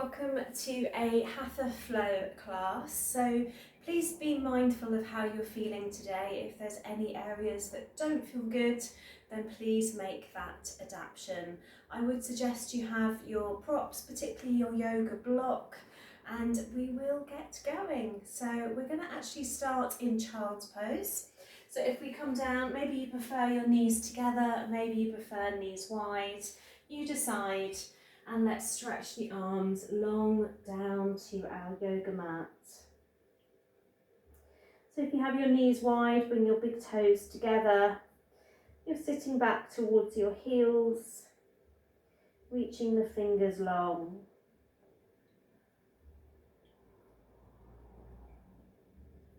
welcome to a Hatha Flow class. So please be mindful of how you're feeling today. If there's any areas that don't feel good, then please make that adaptation. I would suggest you have your props, particularly your yoga block, and we will get going. So we're going to actually start in child's pose. So if we come down, maybe you prefer your knees together, maybe you prefer knees wide, you decide. And let's stretch the arms long down to our yoga mat. So if you have your knees wide, bring your big toes together. You're sitting back towards your heels, reaching the fingers long.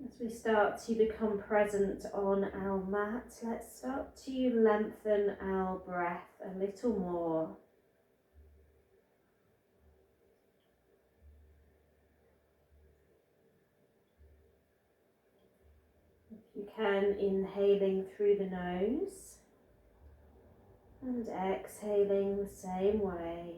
As we start to become present on our mat, let's start to lengthen our breath a little more. You can, inhaling through the nose and exhaling the same way.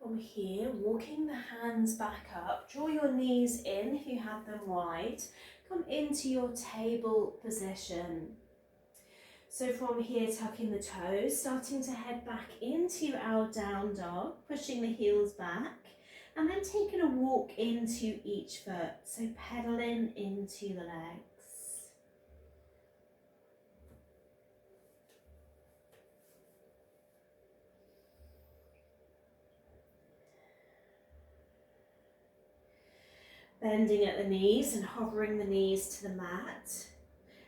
From here, walking the hands back up, draw your knees in if you have them wide, come into your table position. So from here, tucking the toes, starting to head back into our down dog, pushing the heels back, and then taking a walk into each foot, so pedaling into the legs. Bending at the knees and hovering the knees to the mat,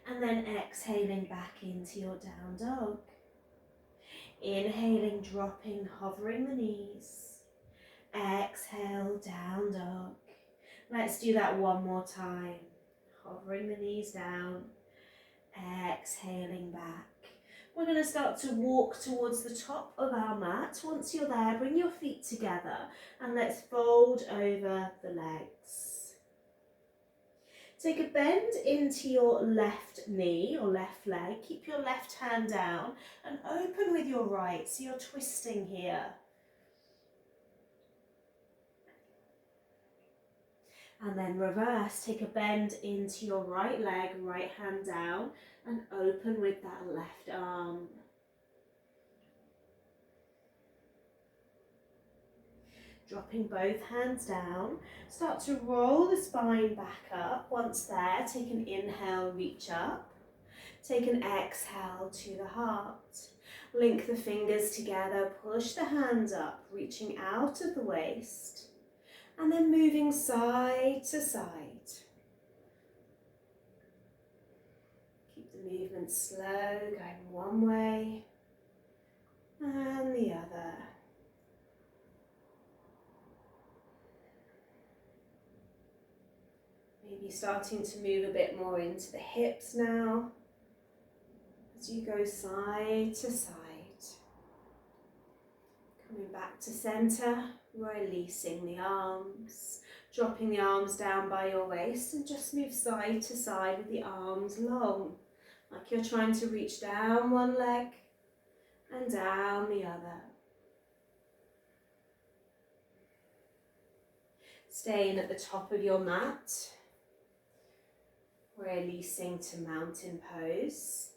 and then exhaling back into your down dog. Inhaling, dropping, hovering the knees. Exhale, down dog. Let's do that one more time. Hovering the knees down, exhaling back. We're going to start to walk towards the top of our mat. Once you're there, bring your feet together and let's fold over the legs. Take a bend into your left knee or left leg. Keep your left hand down and open with your right, so you're twisting here. And then reverse, take a bend into your right leg, right hand down, and open with that left arm. Dropping both hands down, start to roll the spine back up. Once there, take an inhale, reach up. Take an exhale to the heart. Link the fingers together, push the hands up, reaching out of the waist, and then moving side to side. Keep the movement slow, going one way and the other. Maybe starting to move a bit more into the hips now as you go side to side. Coming back to center, releasing the arms, dropping the arms down by your waist and just move side to side with the arms long, like you're trying to reach down one leg and down the other. Staying at the top of your mat, releasing to mountain pose.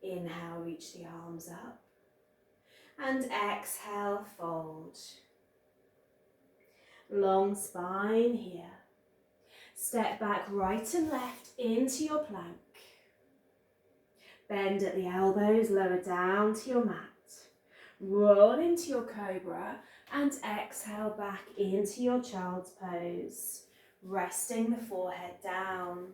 Inhale, reach the arms up. And exhale, fold. Long spine here. Step back right and left into your plank. Bend at the elbows, lower down to your mat. Roll into your cobra and exhale back into your child's pose. Resting the forehead down.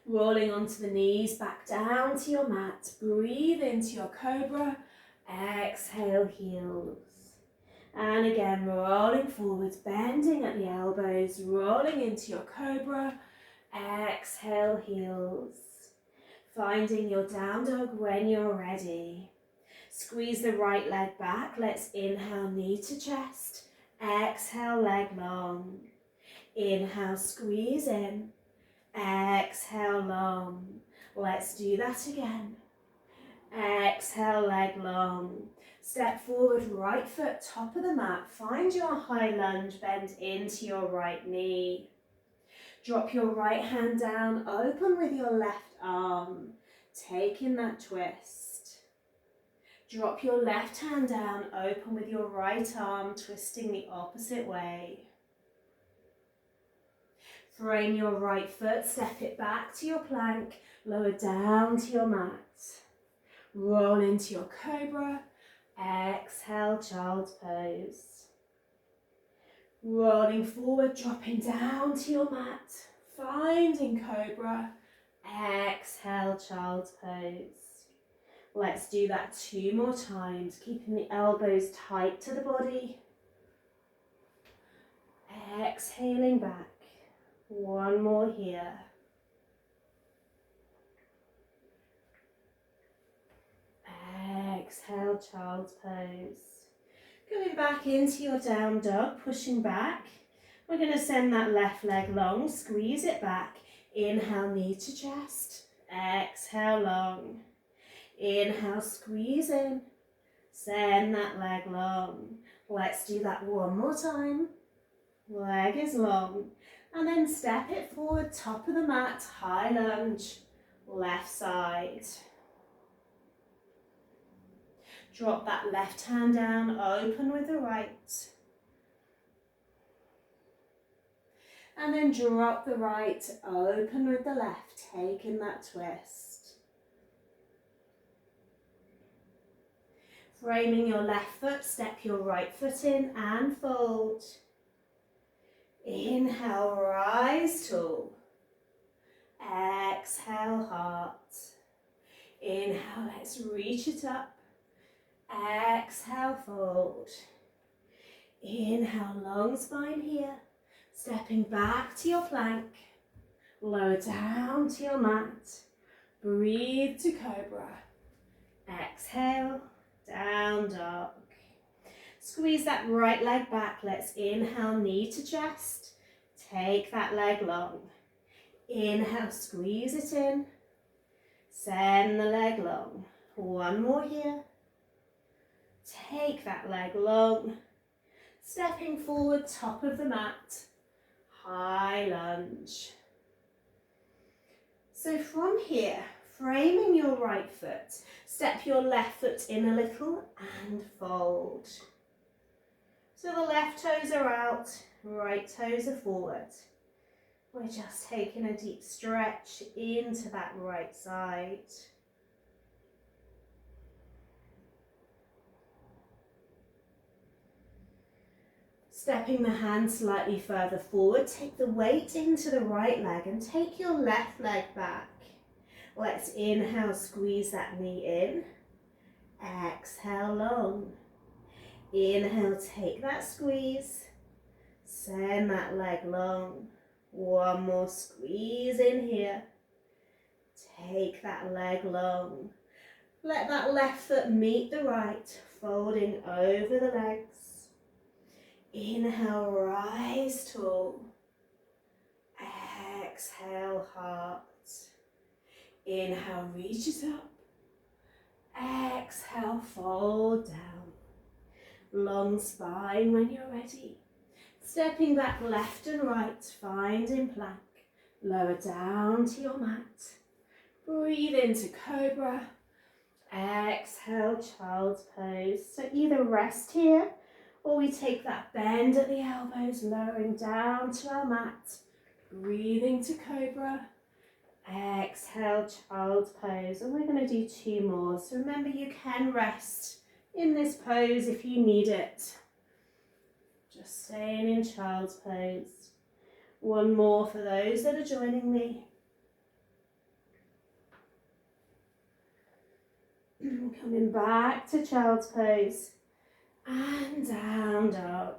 Rolling onto the knees, back down to your mat. Breathe into your cobra. Exhale, heels. And again, rolling forwards, bending at the elbows, rolling into your cobra. Exhale, heels. Finding your down dog when you're ready. Squeeze the right leg back. Let's inhale, knee to chest. Exhale, leg long. Inhale, squeeze in. Exhale, long. Let's do that again. Exhale, leg long. Step forward, right foot, top of the mat. Find your high lunge, bend into your right knee. Drop your right hand down, open with your left arm, taking that twist. Drop your left hand down, open with your right arm, twisting the opposite way. Frame your right foot, step it back to your plank, lower down to your mat. Roll into your cobra, exhale, child's pose. Rolling forward, dropping down to your mat, finding cobra, exhale, child's pose. Let's do that 2 more times, keeping the elbows tight to the body. Exhaling back. 1 more here. Exhale, child's pose. Going back into your down dog, pushing back. We're going to send that left leg long, squeeze it back. Inhale, knee to chest. Exhale, long. Inhale, squeeze in. Send that leg long. Let's do that 1 more time. Leg is long. And then step it forward, top of the mat, high lunge, left side. Drop that left hand down, open with the right. And then drop the right, open with the left, taking that twist. Framing your left foot, step your right foot in and fold. Inhale, rise tall. Exhale, heart. Inhale, let's reach it up. Exhale, fold. Inhale, long spine here. Stepping back to your plank. Lower down to your mat. Breathe to cobra. Exhale, down dog. Squeeze that right leg back. Let's inhale, knee to chest. Take that leg long. Inhale, squeeze it in. Send the leg long. 1 more here. Take that leg long. Stepping forward, top of the mat. High lunge. So from here, framing your right foot, step your left foot in a little and fold. So the left toes are out, right toes are forward. We're just taking a deep stretch into that right side. Stepping the hand slightly further forward, take the weight into the right leg and take your left leg back. Let's inhale, squeeze that knee in. Exhale, long. Inhale, take that squeeze. Send that leg long. 1 more squeeze in here. Take that leg long. Let that left foot meet the right, folding over the legs. Inhale, rise tall. Exhale, heart. Inhale, reach it up. Exhale, fold down. Long spine when you're ready. Stepping back left and right, finding plank. Lower down to your mat. Breathe into cobra. Exhale, child's pose. So either rest here or we take that bend at the elbows, lowering down to our mat. Breathing to cobra. Exhale, child's pose. And we're going to do 2 more. So remember, you can rest in this pose if you need it. Just staying in child's pose. 1 more for those that are joining me. Coming back to child's pose and down dog.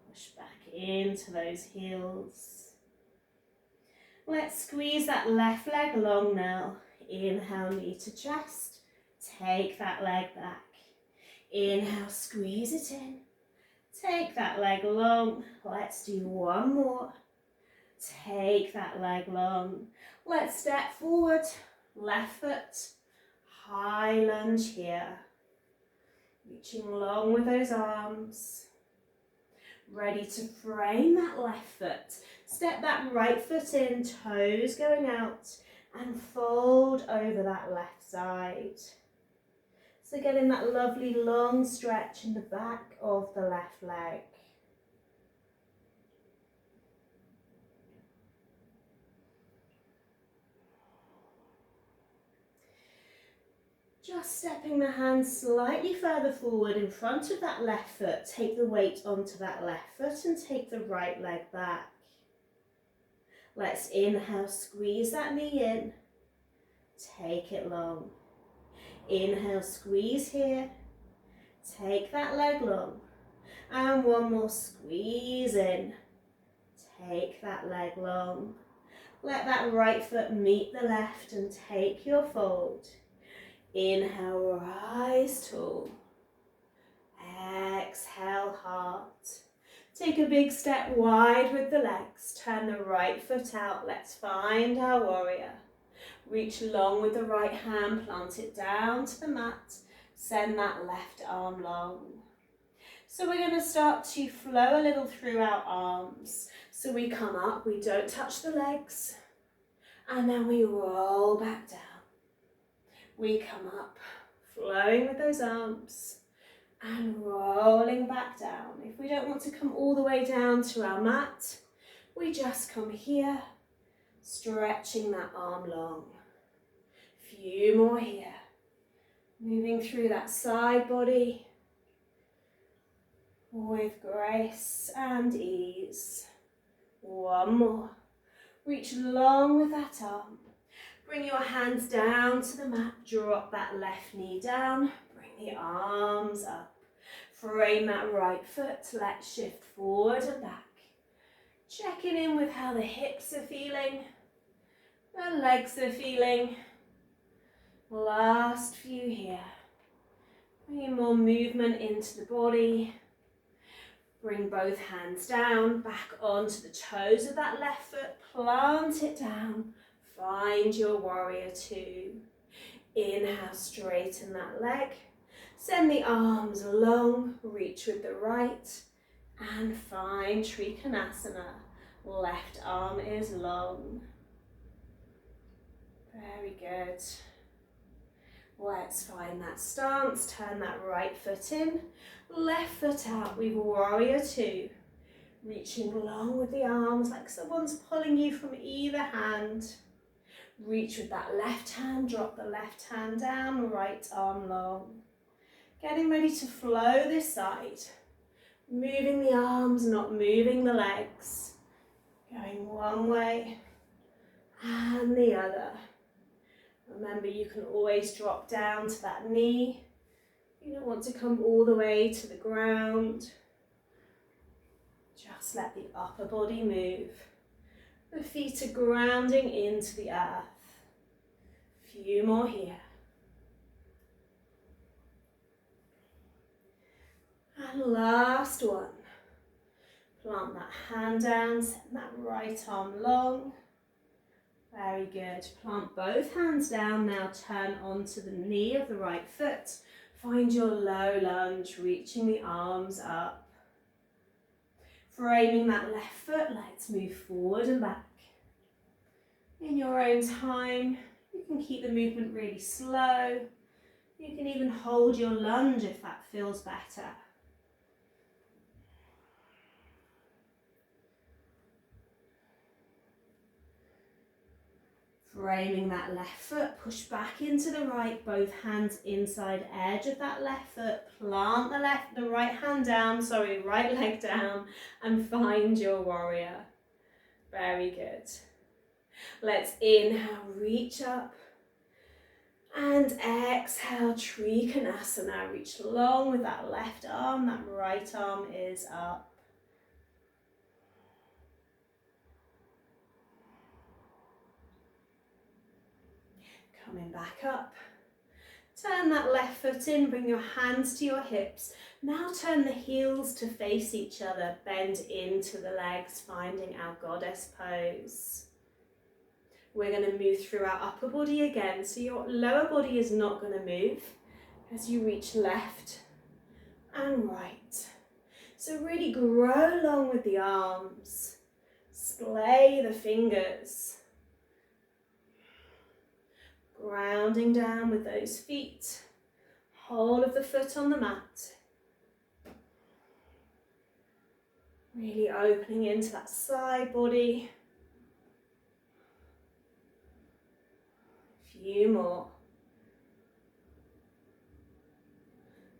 Push back into those heels. Let's squeeze that left leg long now. Inhale, knee to chest. Take that leg back. Inhale, squeeze it in. Take that leg long. Let's do one more. Take that leg long. Let's step forward. Left foot. High lunge here. Reaching long with those arms. Ready to frame that left foot. Step that right foot in, toes going out, and fold over that left side. So getting that lovely long stretch in the back of the left leg. Just stepping the hands slightly further forward in front of that left foot. Take the weight onto that left foot and take the right leg back. Let's inhale, squeeze that knee in. Take it long. Inhale, squeeze here. Take that leg long. And one more, squeeze in. Take that leg long. Let that right foot meet the left and take your fold. Inhale, rise tall. Exhale, heart. Take a big step wide with the legs. Turn the right foot out. Let's find our warrior. Reach long with the right hand. Plant it down to the mat. Send that left arm long. So we're going to start to flow a little through our arms. So we come up, we don't touch the legs. And then we roll back down. We come up, flowing with those arms and rolling back down. If we don't want to come all the way down to our mat, we just come here, stretching that arm long. Few more here. Moving through that side body with grace and ease. One more. Reach long with that arm. Bring your hands down to the mat, drop that left knee down, bring the arms up. Frame that right foot, let's shift forward and back. Checking in with how the hips are feeling, the legs are feeling. Last few here. Bringing more movement into the body. Bring both hands down, back onto the toes of that left foot, plant it down. Find your warrior two. Inhale, straighten that leg. Send the arms long, reach with the right. And find Trikonasana. Left arm is long. Very good. Let's find that stance. Turn that right foot in. Left foot out. We've warrior two. Reaching long with the arms like someone's pulling you from either hand. Reach with that left hand, drop the left hand down, right arm long. Getting ready to flow this side. Moving the arms, not moving the legs. Going one way and the other. Remember, you can always drop down to that knee. You don't want to come all the way to the ground. Just let the upper body move. The feet are grounding into the earth. Few more here. And last one. Plant that hand down, send that right arm long. Very good. Plant both hands down. Now turn onto the knee of the right foot. Find your low lunge, reaching the arms up. Framing that left foot, let's move forward and back. In your own time, you can keep the movement really slow. You can even hold your lunge if that feels better. Framing that left foot, push back into the right, both hands inside edge of that left foot. Plant the right leg down and find your warrior. Very good. Let's inhale, reach up. And exhale, Trikonasana. Reach long with that left arm, that right arm is up. Coming back up. Turn that left foot in, bring your hands to your hips. Now turn the heels to face each other, bend into the legs, finding our goddess pose. We're going to move through our upper body again, so your lower body is not going to move as you reach left and right. So really grow along with the arms, splay the fingers, grounding down with those feet, whole of the foot on the mat. Really opening into that side body. Few more.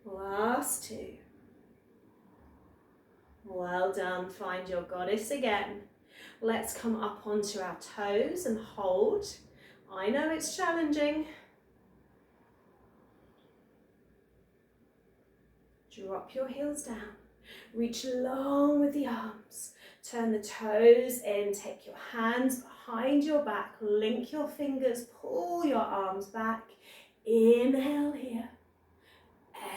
Last two. Well done. Find your goddess again. Let's come up onto our toes and hold. I know it's challenging. Drop your heels down. Reach long with the arms. Turn the toes in. Take your hands behind your back. Link your fingers. Pull your arms back. Inhale here.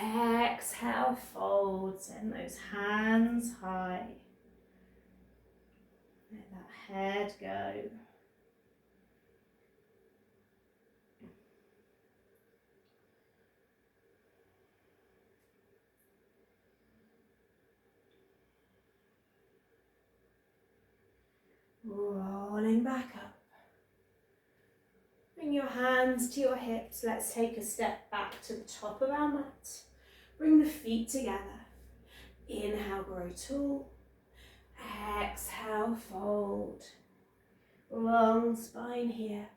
Exhale, fold. Send those hands high. Let that head go. Rolling back up. Bring your hands to your hips. Let's take a step back to the top of our mat. Bring the feet together. Inhale, grow tall. Exhale, fold. Long spine here.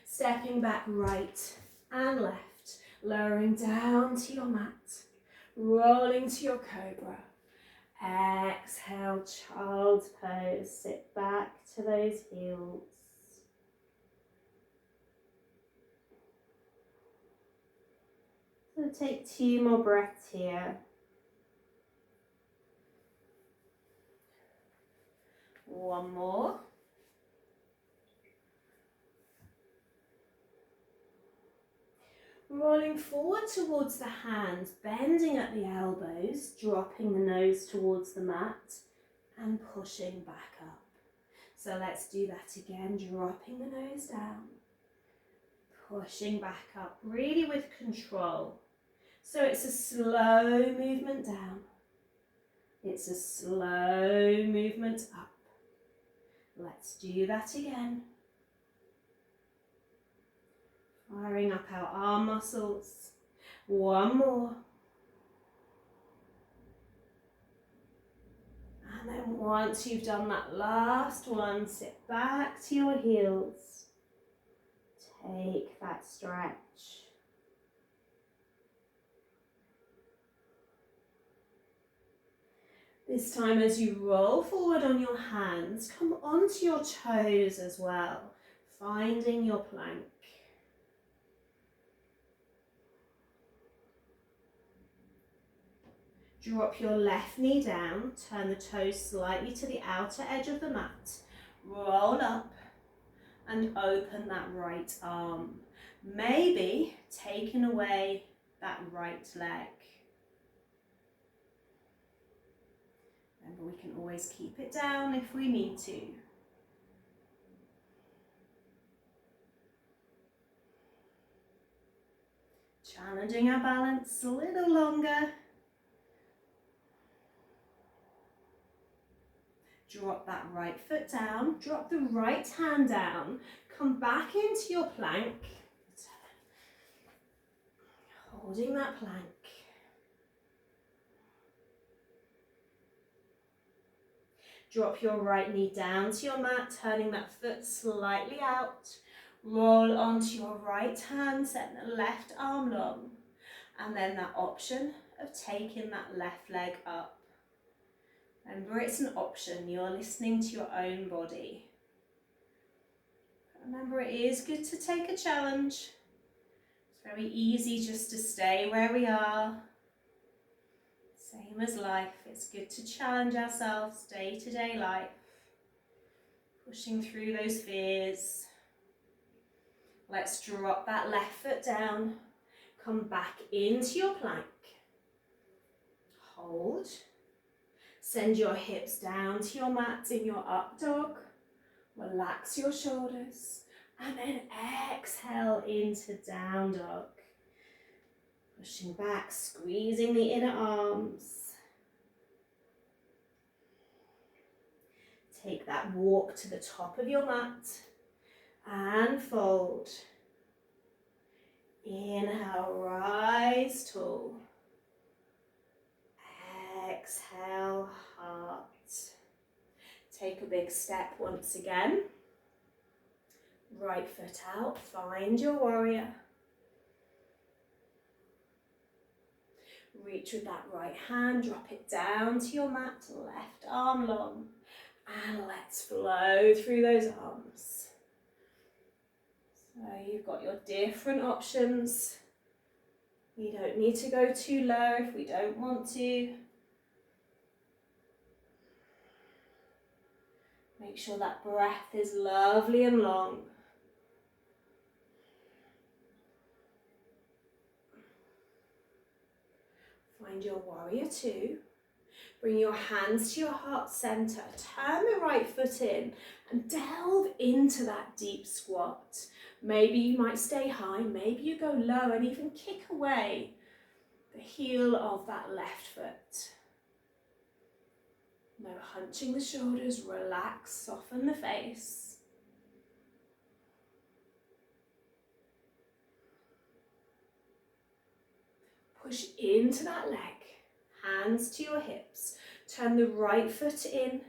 Stepping back right and left. Lowering down to your mat. Rolling to your cobra. Exhale, child's pose. Sit back to those heels. So take 2 more breaths here. One more. Rolling forward towards the hands, bending at the elbows, dropping the nose towards the mat and pushing back up. So let's do that again, dropping the nose down, pushing back up, really with control. So it's a slow movement down. It's a slow movement up. Let's do that again. Firing up our arm muscles. One more. And then once you've done that last one, sit back to your heels. Take that stretch. This time as you roll forward on your hands, come onto your toes as well, finding your plank. Drop your left knee down, turn the toes slightly to the outer edge of the mat. Roll up and open that right arm. Maybe taking away that right leg. Remember, we can always keep it down if we need to. Challenging our balance a little longer. Drop that right foot down, drop the right hand down, come back into your plank, holding that plank. Drop your right knee down to your mat, turning that foot slightly out. Roll onto your right hand, set the left arm long, and then that option of taking that left leg up. Remember, it's an option. You're listening to your own body. Remember, it is good to take a challenge. It's very easy just to stay where we are. Same as life. It's good to challenge ourselves day-to-day life. Pushing through those fears. Let's drop that left foot down. Come back into your plank. Hold. Send your hips down to your mat in your up dog. Relax your shoulders. And then exhale into down dog. Pushing back, squeezing the inner arms. Take that walk to the top of your mat and fold. Inhale, rise tall. Exhale, heart. Take a big step once again. Right foot out, find your warrior. Reach with that right hand, drop it down to your mat, left arm long. And let's flow through those arms. So you've got your different options. You don't need to go too low if we don't want to. Make sure that breath is lovely and long. Find your warrior two. Bring your hands to your heart center. Turn the right foot in and delve into that deep squat. Maybe you might stay high, maybe you go low and even kick away the heel of that left foot. No hunching the shoulders, relax, soften the face. Push into that leg, hands to your hips. Turn the right foot in,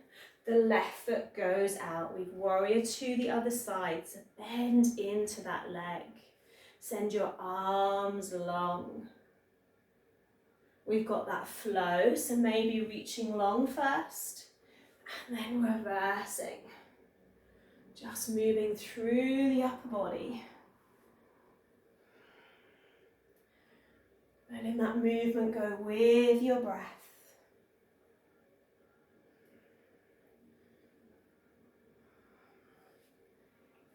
the left foot goes out. We've warrior to the other side, so bend into that leg. Send your arms long. We've got that flow, so maybe reaching long first, and then reversing. Just moving through the upper body. Letting that movement go with your breath.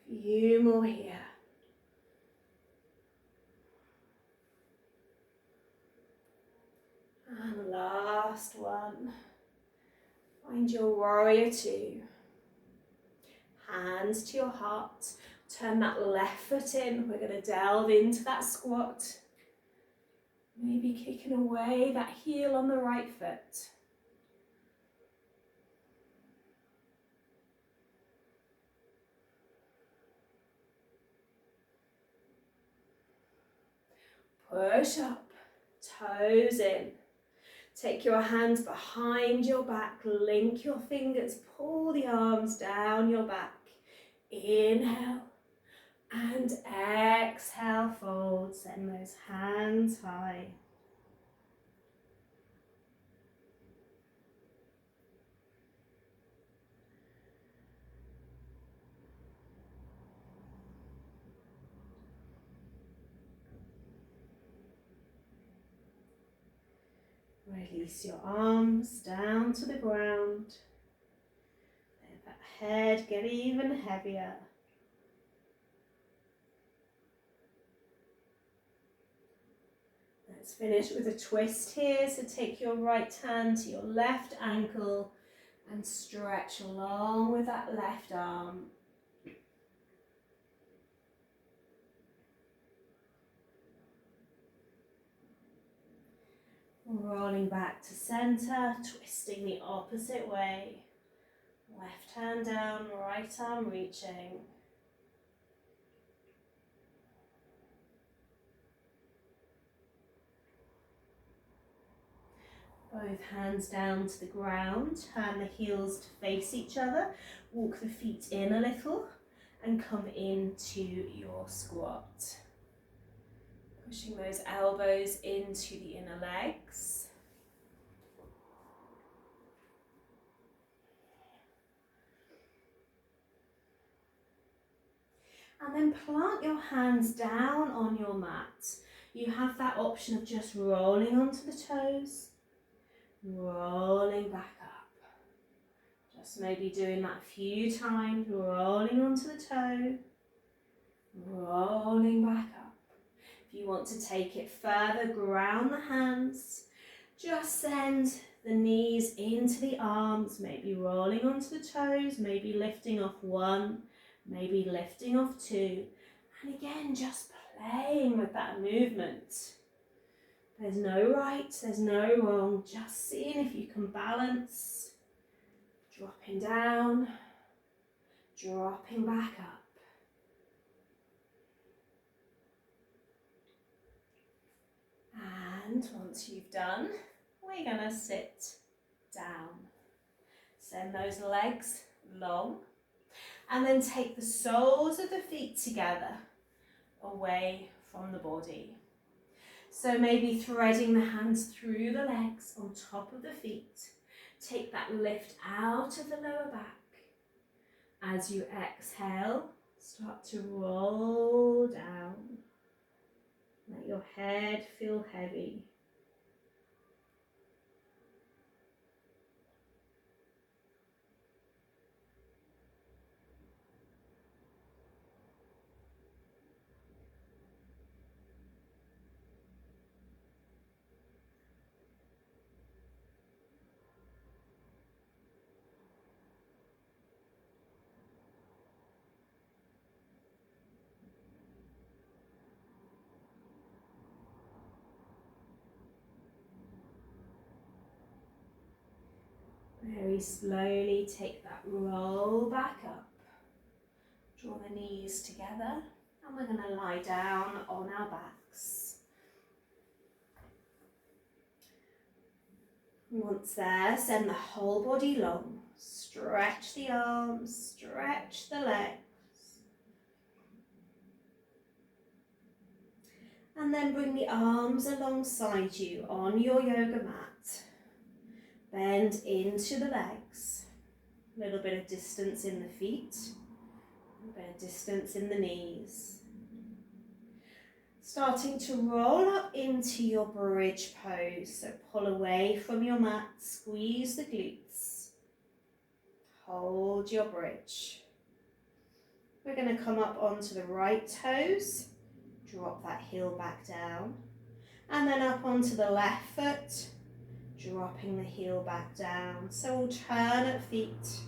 Few more here. And last one. Find your warrior two. Hands to your heart. Turn that left foot in. We're going to delve into that squat. Maybe kicking away that heel on the right foot. Push up, toes in. Take your hands behind your back, link your fingers, pull the arms down your back. Inhale and exhale, fold. Send those hands high. Release your arms down to the ground. Let that head get even heavier. Let's finish with a twist here. So take your right hand to your left ankle and stretch along with that left arm. Rolling back to center, twisting the opposite way. Left hand down, right arm reaching. Both hands down to the ground, turn the heels to face each other, walk the feet in a little and come into your squat. Pushing those elbows into the inner legs. And then plant your hands down on your mat. You have that option of just rolling onto the toes, rolling back up. Just maybe doing that a few times, rolling onto the toe, rolling back up. If you want to take it further, ground the hands. Just send the knees into the arms, maybe rolling onto the toes, maybe lifting off one, maybe lifting off two. And again, just playing with that movement. There's no right, there's no wrong, just seeing if you can balance. Dropping down, dropping back up. And once you've done, we're gonna sit down. Send those legs long, and then take the soles of the feet together away from the body. So maybe threading the hands through the legs on top of the feet. Take that lift out of the lower back. As you exhale, start to roll down. Let your head feel heavy. Very slowly take that roll back up. Draw the knees together, and we're going to lie down on our backs. Once there, send the whole body long. Stretch the arms, stretch the legs. And then bring the arms alongside you on your yoga mat. Bend into the legs. A little bit of distance in the feet. A bit of distance in the knees. Starting to roll up into your bridge pose. So pull away from your mat, squeeze the glutes. Hold your bridge. We're going to come up onto the right toes. Drop that heel back down. And then up onto the left foot. Dropping the heel back down. So alternate feet.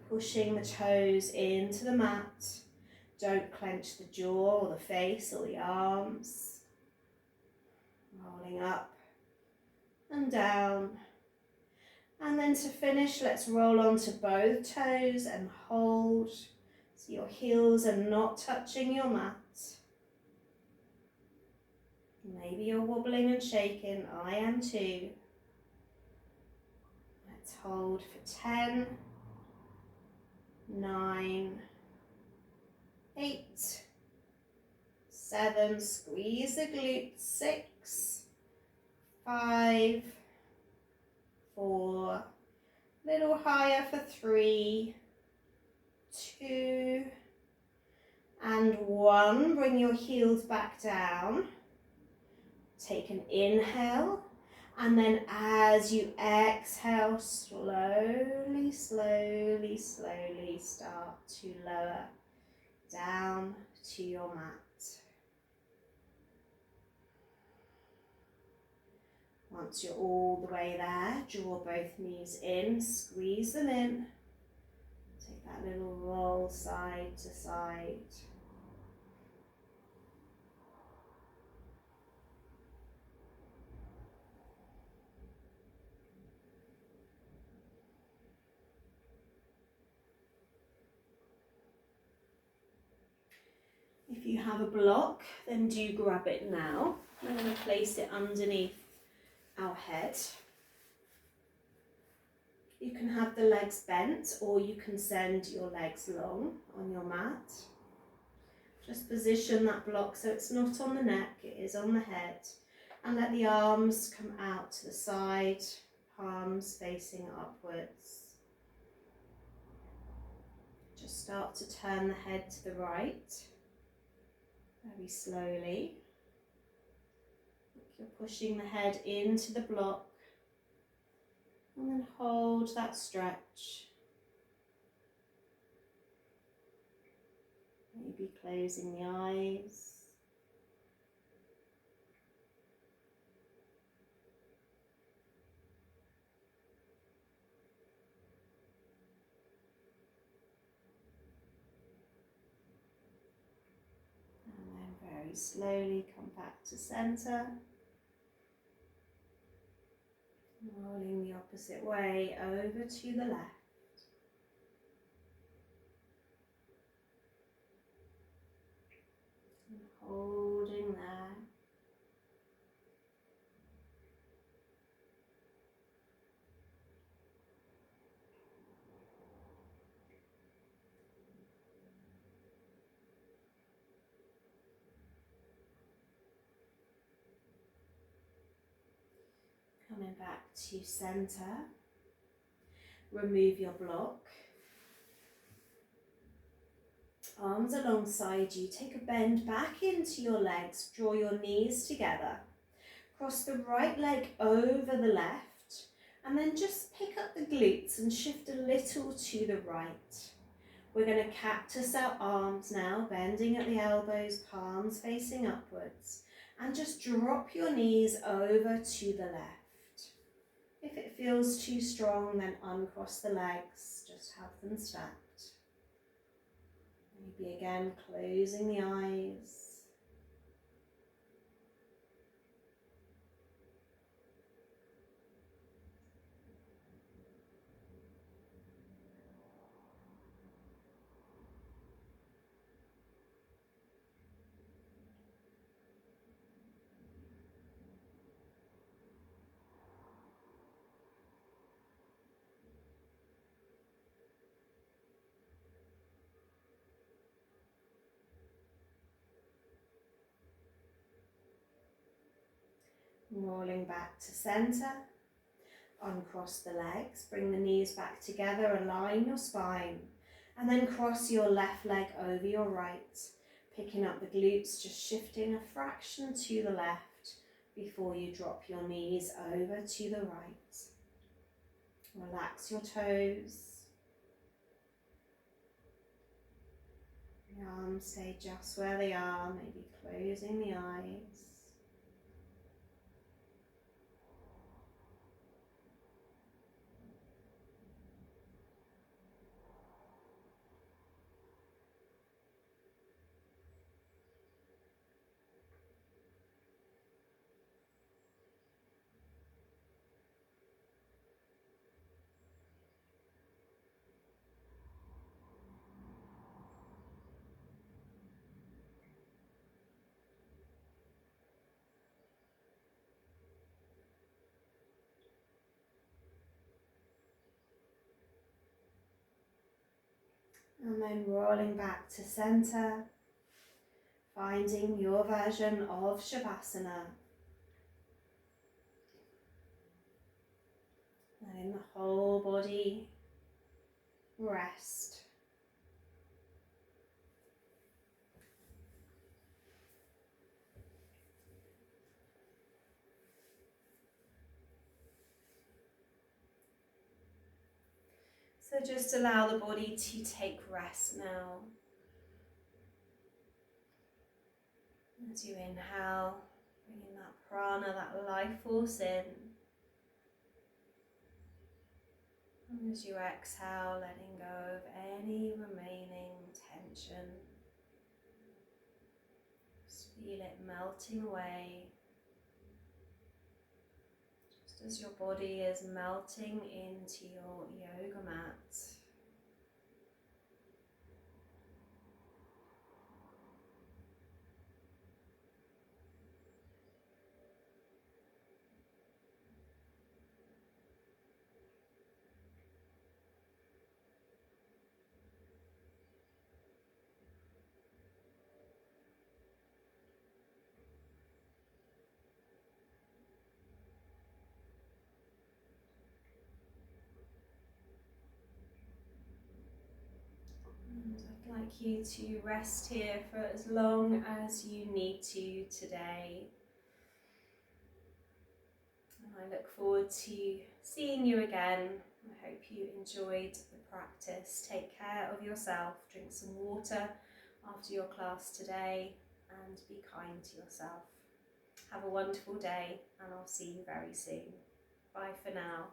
Pushing the toes into the mat. Don't clench the jaw or the face or the arms. Rolling up and down. And then to finish, let's roll onto both toes and hold. So your heels are not touching your mat. Maybe you're wobbling and shaking. I am too. Let's hold for 10, 9, 8, 7, squeeze the glutes, 6, 5, 4, little higher for 3, 2, and 1. Bring your heels back down. Take an inhale, and then as you exhale, slowly, slowly, slowly start to lower down to your mat. Once you're all the way there, draw both knees in, squeeze them in. Take that little roll side to side. If you have a block, then do grab it now. I'm going to place it underneath our head. You can have the legs bent, or you can send your legs long on your mat. Just position that block so it's not on the neck, it is on the head. And let the arms come out to the side, palms facing upwards. Just start to turn the head to the right, very slowly. You're pushing the head into the block, and then hold that stretch. Maybe maybe closing the eyes. And then very slowly come back to center. Rolling the opposite way over to the left. And holding there. Coming back to center. Remove your block. Arms alongside you. Take a bend back into your legs. Draw your knees together. Cross the right leg over the left. And then just pick up the glutes and shift a little to the right. We're going to cactus our arms now, bending at the elbows, palms facing upwards. And just drop your knees over to the left. If it feels too strong, then uncross the legs. Just have them stacked. Maybe again closing the eyes. Rolling back to center. Uncross the legs, bring the knees back together, align your spine, and then cross your left leg over your right, picking up the glutes, just shifting a fraction to the left before you drop your knees over to the right. Relax your toes. Your arms stay just where they are, maybe closing the eyes. And then rolling back to center, finding your version of Shavasana. Letting the whole body rest. So just allow the body to take rest now. As you inhale, bringing that prana, that life force in. And as you exhale, letting go of any remaining tension. Just feel it melting away. Just as your body is melting into your yoga mat. And I'd like you to rest here for as long as you need to today. And I look forward to seeing you again. I hope you enjoyed the practice. Take care of yourself, drink some water after your class today, and be kind to yourself. Have a wonderful day, and I'll see you very soon. Bye for now.